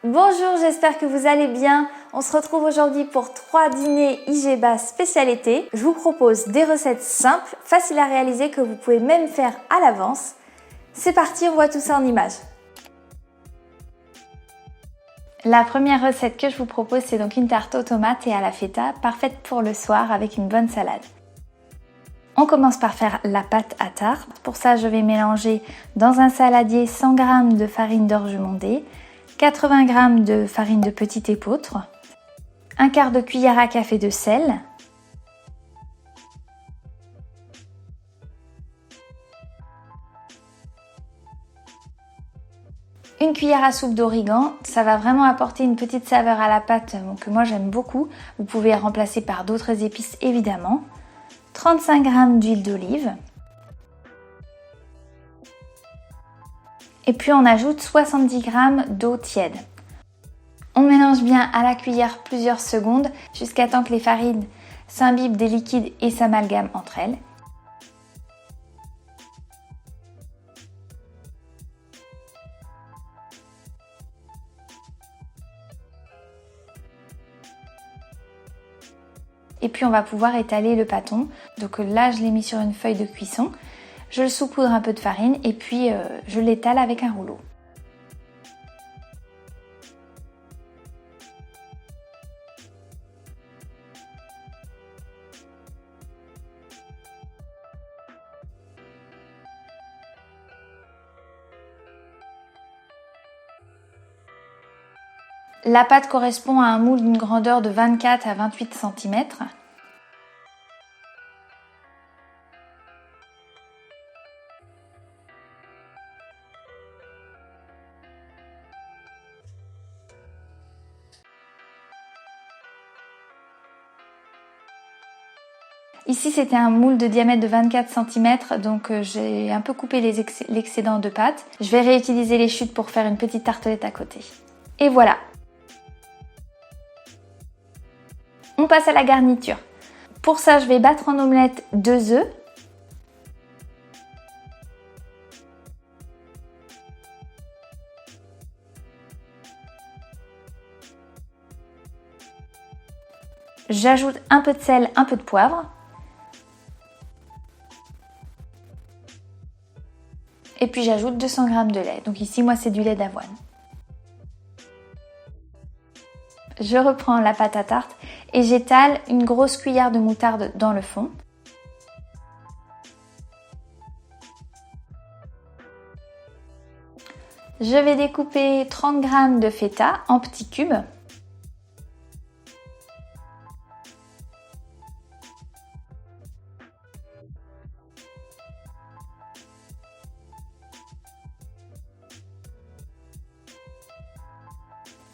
Bonjour, j'espère que vous allez bien. On se retrouve aujourd'hui pour 3 dîners IGBA spécial été. Je vous propose des recettes simples, faciles à réaliser que vous pouvez même faire à l'avance. C'est parti, on voit tout ça en images. La première recette que je vous propose, c'est donc une tarte aux tomates et à la feta, parfaite pour le soir avec une bonne salade. On commence par faire la pâte à tarte. Pour ça, je vais mélanger dans un saladier 100 g de farine d'orge mondée, 80 g de farine de petit épeautre, un quart de cuillère à café de sel, une cuillère à soupe d'origan. Ça va vraiment apporter une petite saveur à la pâte que moi j'aime beaucoup. Vous pouvez la remplacer par d'autres épices évidemment. 35 g d'huile d'olive. Et puis on ajoute 70 g d'eau tiède. On mélange bien à la cuillère plusieurs secondes jusqu'à temps que les farines s'imbibent des liquides et s'amalgament entre elles. Et puis on va pouvoir étaler le pâton. Donc là je l'ai mis sur une feuille de cuisson. Je le saupoudre un peu de farine et puis je l'étale avec un rouleau. La pâte correspond à un moule d'une grandeur de 24 à 28 cm. Ici c'était un moule de diamètre de 24 cm, donc j'ai un peu coupé l'excédent de pâte. Je vais réutiliser les chutes pour faire une petite tartelette à côté. Et voilà! On passe à la garniture. Pour ça, je vais battre en omelette 2 œufs. J'ajoute un peu de sel, un peu de poivre. Et puis j'ajoute 200 g de lait. Donc ici, moi, c'est du lait d'avoine. Je reprends la pâte à tarte et j'étale une grosse cuillère de moutarde dans le fond. Je vais découper 30 g de feta en petits cubes.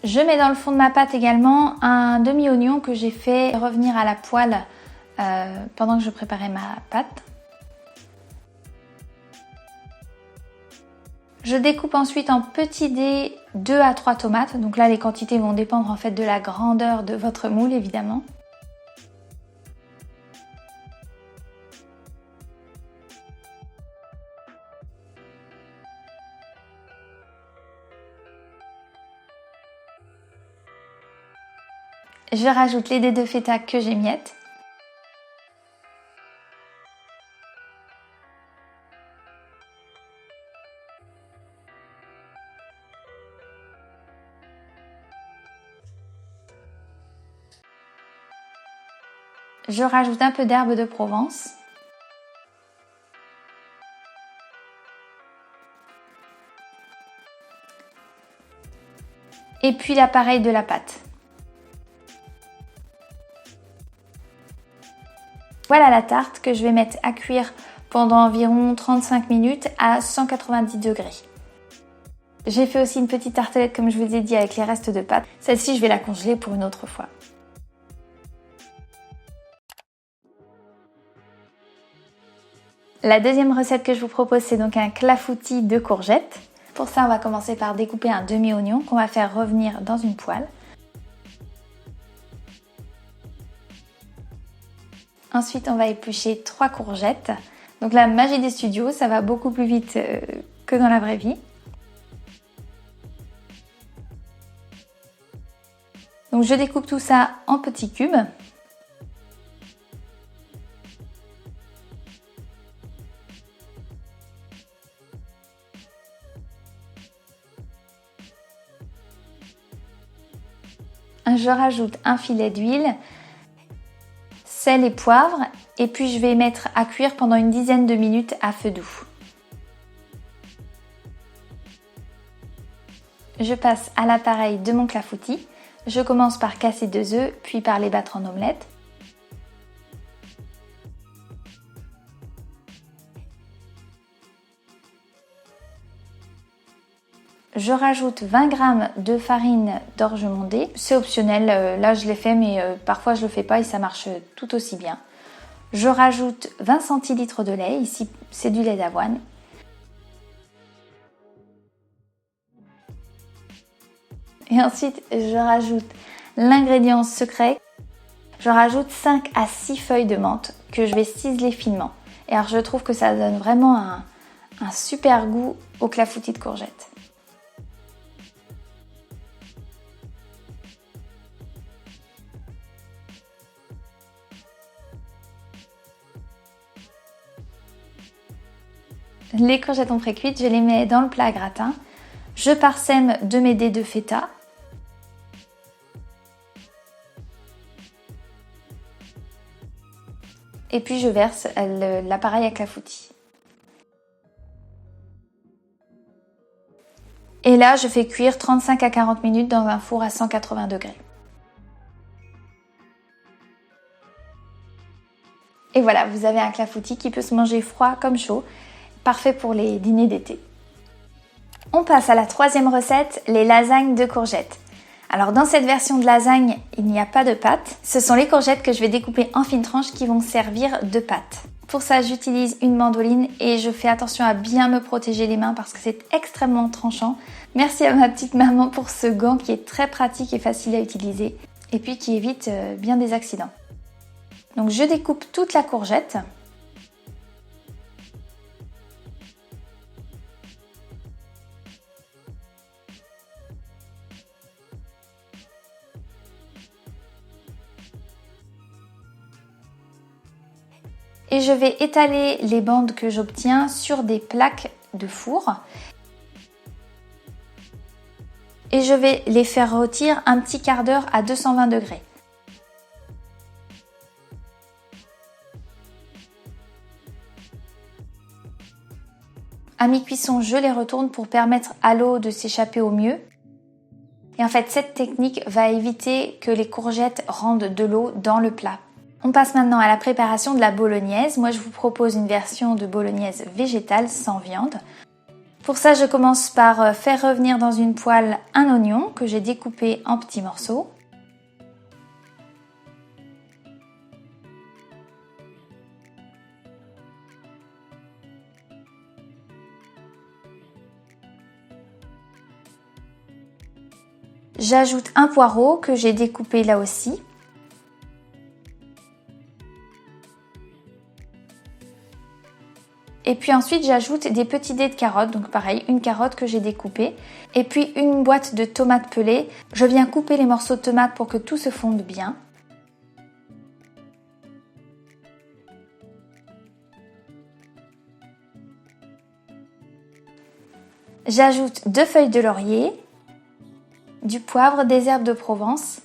Je mets dans le fond de ma pâte également un demi-oignon que j'ai fait revenir à la poêle pendant que je préparais ma pâte. Je découpe ensuite en petits dés 2 à 3 tomates. Donc là, les quantités vont dépendre en fait de la grandeur de votre moule évidemment. Je rajoute les dés de feta que j'émiette. Je rajoute un peu d'herbe de Provence. Et puis l'appareil de la pâte. Voilà la tarte que je vais mettre à cuire pendant environ 35 minutes à 190 degrés. J'ai fait aussi une petite tartelette comme je vous ai dit avec les restes de pâte. Celle-ci, je vais la congeler pour une autre fois. La deuxième recette que je vous propose, c'est donc un clafoutis de courgettes. Pour ça, on va commencer par découper un demi-oignon qu'on va faire revenir dans une poêle. Ensuite, on va éplucher 3 courgettes. Donc la magie des studios, ça va beaucoup plus vite que dans la vraie vie. Donc je découpe tout ça en petits cubes. Je rajoute un filet d'huile, sel et poivre et puis je vais mettre à cuire pendant une dizaine de minutes à feu doux. Je passe à l'appareil de mon clafoutis. Je commence par casser 2 œufs puis par les battre en omelette. Je rajoute 20 g de farine d'orge mondée. C'est optionnel, là je l'ai fait mais parfois je le fais pas et ça marche tout aussi bien. Je rajoute 20 centilitres de lait, ici c'est du lait d'avoine. Et ensuite je rajoute l'ingrédient secret. Je rajoute 5 à 6 feuilles de menthe que je vais ciseler finement. Et alors je trouve que ça donne vraiment un super goût au clafoutis de courgettes. Les courgettes ont pré-cuites, je les mets dans le plat à gratin. Je parsème de mes dés de feta. Et puis je verse l'appareil à clafoutis. Et là, je fais cuire 35 à 40 minutes dans un four à 180 degrés. Et voilà, vous avez un clafoutis qui peut se manger froid comme chaud. Parfait pour les dîners d'été. On passe à la troisième recette, les lasagnes de courgettes. Alors dans cette version de lasagne, il n'y a pas de pâte. Ce sont les courgettes que je vais découper en fines tranches qui vont servir de pâte. Pour ça, j'utilise une mandoline et je fais attention à bien me protéger les mains parce que c'est extrêmement tranchant. Merci à ma petite maman pour ce gant qui est très pratique et facile à utiliser et puis qui évite bien des accidents. Donc je découpe toute la courgette. Et je vais étaler les bandes que j'obtiens sur des plaques de four. Et je vais les faire rôtir un petit quart d'heure à 220 degrés. À mi-cuisson, je les retourne pour permettre à l'eau de s'échapper au mieux. Et en fait, cette technique va éviter que les courgettes rendent de l'eau dans le plat. On passe maintenant à la préparation de la bolognaise. Moi, je vous propose une version de bolognaise végétale sans viande. Pour ça, je commence par faire revenir dans une poêle un oignon que j'ai découpé en petits morceaux. J'ajoute un poireau que j'ai découpé là aussi. Et puis ensuite, j'ajoute des petits dés de carottes, donc pareil, une carotte que j'ai découpée. Et puis une boîte de tomates pelées. Je viens couper les morceaux de tomates pour que tout se fonde bien. J'ajoute 2 feuilles de laurier, du poivre, des herbes de Provence.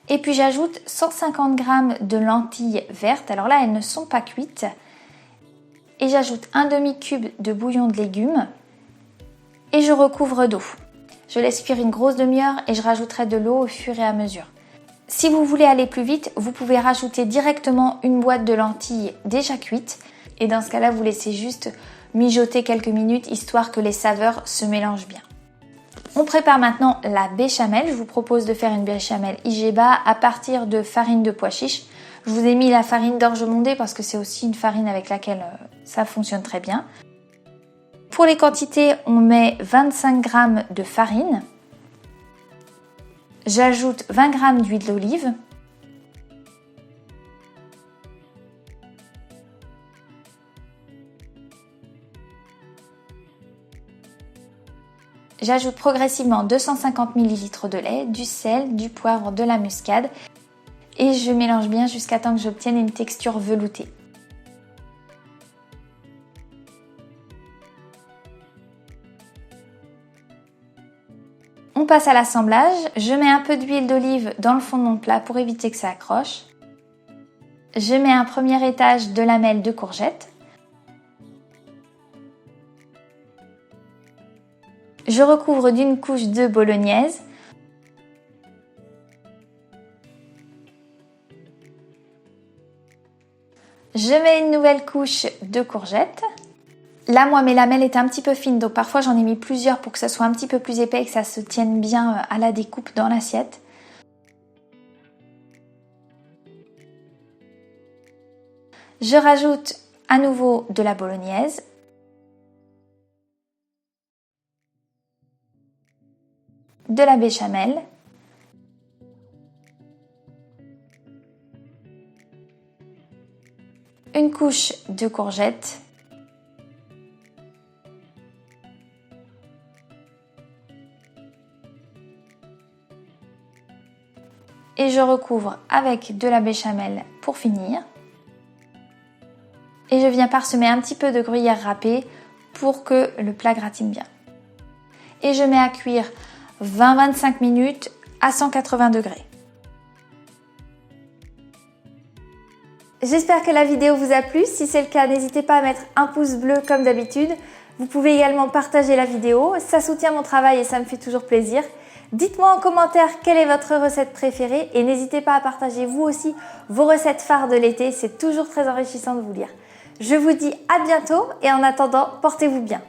Et puis j'ajoute 150 g de lentilles vertes. Alors là, elles ne sont pas cuites. Et j'ajoute un demi-cube de bouillon de légumes. Et je recouvre d'eau. Je laisse cuire une grosse demi-heure et je rajouterai de l'eau au fur et à mesure. Si vous voulez aller plus vite, vous pouvez rajouter directement une boîte de lentilles déjà cuites. Et dans ce cas-là, vous laissez juste mijoter quelques minutes histoire que les saveurs se mélangent bien. On prépare maintenant la béchamel. Je vous propose de faire une béchamel IGBA à partir de farine de pois chiche. Je vous ai mis la farine d'orge mondée parce que c'est aussi une farine avec laquelle ça fonctionne très bien. Pour les quantités, on met 25 g de farine. J'ajoute 20 g d'huile d'olive. j'ajoute progressivement 250 ml de lait, du sel, du poivre, de la muscade et je mélange bien jusqu'à temps que j'obtienne une texture veloutée. On passe à l'assemblage. Je mets un peu d'huile d'olive dans le fond de mon plat pour éviter que ça accroche. Je mets un premier étage de lamelles de courgettes. Je recouvre d'une couche de bolognaise. Je mets une nouvelle couche de courgettes. Là, moi, mes lamelles étaient un petit peu fines, donc parfois j'en ai mis plusieurs pour que ça soit un petit peu plus épais et que ça se tienne bien à la découpe dans l'assiette. Je rajoute à nouveau de la bolognaise. De la béchamel. Une couche de courgettes. Et je recouvre avec de la béchamel pour finir. Et je viens parsemer un petit peu de gruyère râpée pour que le plat gratine bien. Et je mets à cuire 20-25 minutes à 180 degrés. J'espère que la vidéo vous a plu. Si c'est le cas, n'hésitez pas à mettre un pouce bleu comme d'habitude. Vous pouvez également partager la vidéo. Ça soutient mon travail et ça me fait toujours plaisir. Dites-moi en commentaire quelle est votre recette préférée et n'hésitez pas à partager vous aussi vos recettes phares de l'été. C'est toujours très enrichissant de vous lire. Je vous dis à bientôt et en attendant, portez-vous bien.